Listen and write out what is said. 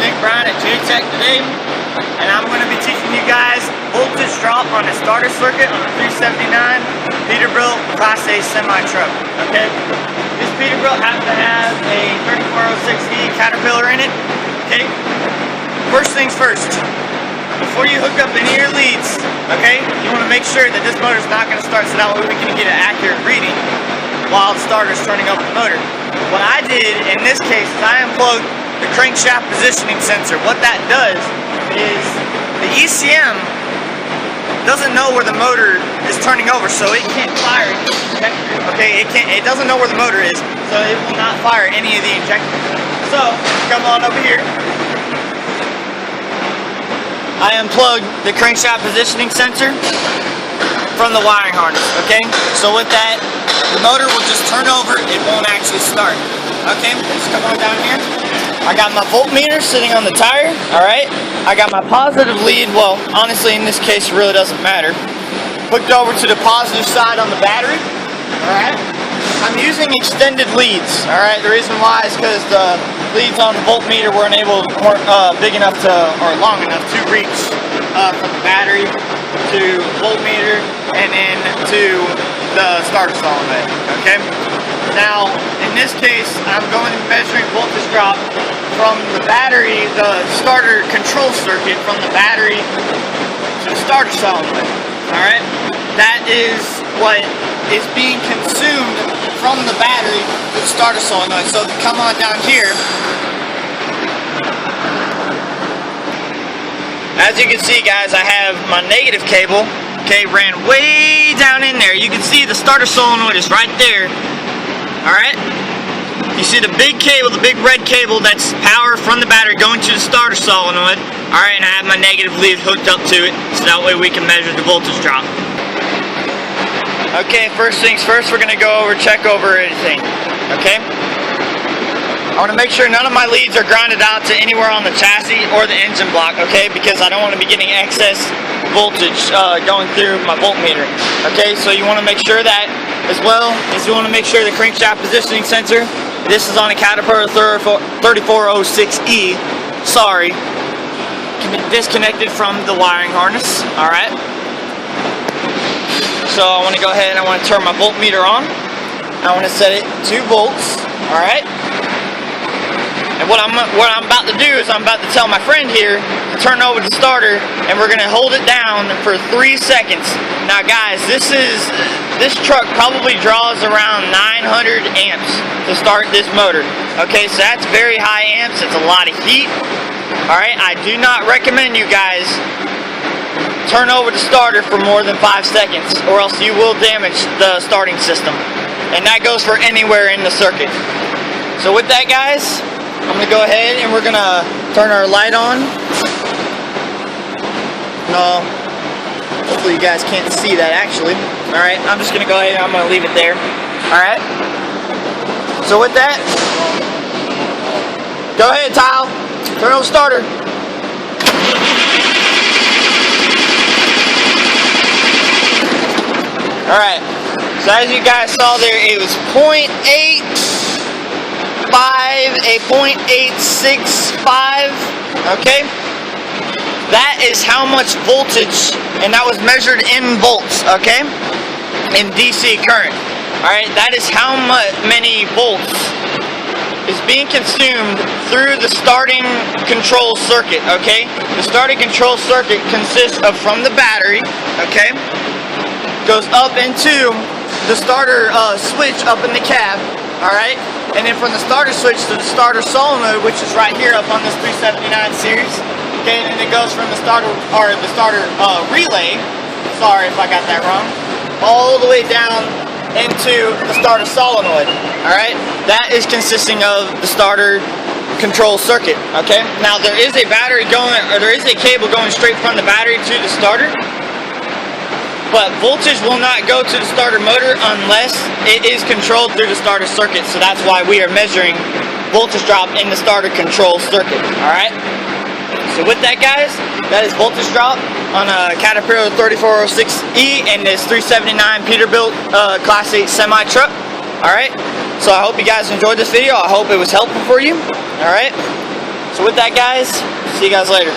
Nick Bryan at J-Tech today, and I'm going to be teaching you guys voltage drop on a starter circuit on a 379 Peterbilt Class A semi-truck, okay? This Peterbilt happens to have a 3406E Caterpillar in it, okay? First things first, before you hook up any of your leads, okay, you want to make sure that this motor is not going to start so that way we can get an accurate reading while the starter is turning over the motor. What I did in this case is I unplugged the crankshaft positioning sensor. What that does is the ECM doesn't know where the motor is turning over, so it can't fire it. Okay, it doesn't know where the motor is, so it will not fire any of the injectors. So come on over here. I unplugged the crankshaft positioning sensor from the wiring harness, okay? So with that, the motor will just turn over, it won't actually start. Okay, just come on down here. I got my voltmeter sitting on the tire, alright? I got my positive lead, well, honestly in this case it really doesn't matter. Hooked over to the positive side on the battery, alright? I'm using extended leads, alright? The reason why is because the leads on the voltmeter weren't big enough to, or long enough to reach from the battery to voltmeter and then to the starter solenoid, okay? Now, in this case, I'm going and measuring voltage drop from the battery, the starter control circuit, from the battery to the starter solenoid, alright? That is what is being consumed from the battery to the starter solenoid. So come on down here. As you can see, guys, I have my negative cable, okay, ran way down in there. You can see the starter solenoid is right there. Alright? You see the big cable, the big red cable, that's power from the battery going to the starter solenoid. Alright, and I have my negative lead hooked up to it, so that way we can measure the voltage drop. Okay, first things first, we're going to go over, check over everything. Okay? I want to make sure none of my leads are grounded out to anywhere on the chassis or the engine block, okay? Because I don't want to be getting excess voltage going through my voltmeter. Okay, so you want to make sure that, as well as you want to make sure the crankshaft positioning sensor, this is on a Caterpillar 3406E, sorry, can be disconnected from the wiring harness, alright? So I want to go ahead and I want to turn my voltmeter on. I want to set it 2 volts, alright? And what I'm about to do is I'm about to tell my friend here to turn over the starter, and we're going to hold it down for 3 seconds. Now guys, this truck probably draws around 900 amps to start this motor. Okay, so that's very high amps, it's a lot of heat. Alright, I do not recommend you guys turn over the starter for more than 5 seconds, or else you will damage the starting system. And that goes for anywhere in the circuit. So with that, guys, I'm going to go ahead and we're going to turn our light on. No, hopefully you guys can't see that actually. Alright, I'm just going to go ahead and I'm going to leave it there. Alright. So with that, go ahead, Tile. Turn on the starter. Alright. So as you guys saw there, it was 0.865, okay? That is how much voltage, and that was measured in volts, okay? In DC current. Alright, that is how many volts is being consumed through the starting control circuit, okay? The starting control circuit consists of, from the battery, okay? Goes up into the starter switch up in the cab, alright? And then from the starter switch to the starter solenoid, which is right here up on this 379 series, okay, and then it goes from the starter relay, sorry if I got that wrong, all the way down into the starter solenoid, alright? That is consisting of the starter control circuit, okay? Now there is a battery going, or there is a cable going straight from the battery to the starter, but voltage will not go to the starter motor unless it is controlled through the starter circuit. So that's why we are measuring voltage drop in the starter control circuit. Alright? So with that, guys, that is voltage drop on a Caterpillar 3406E and this 379 Peterbilt Class 8 semi-truck. Alright? So I hope you guys enjoyed this video. I hope it was helpful for you. Alright? So with that, guys, see you guys later.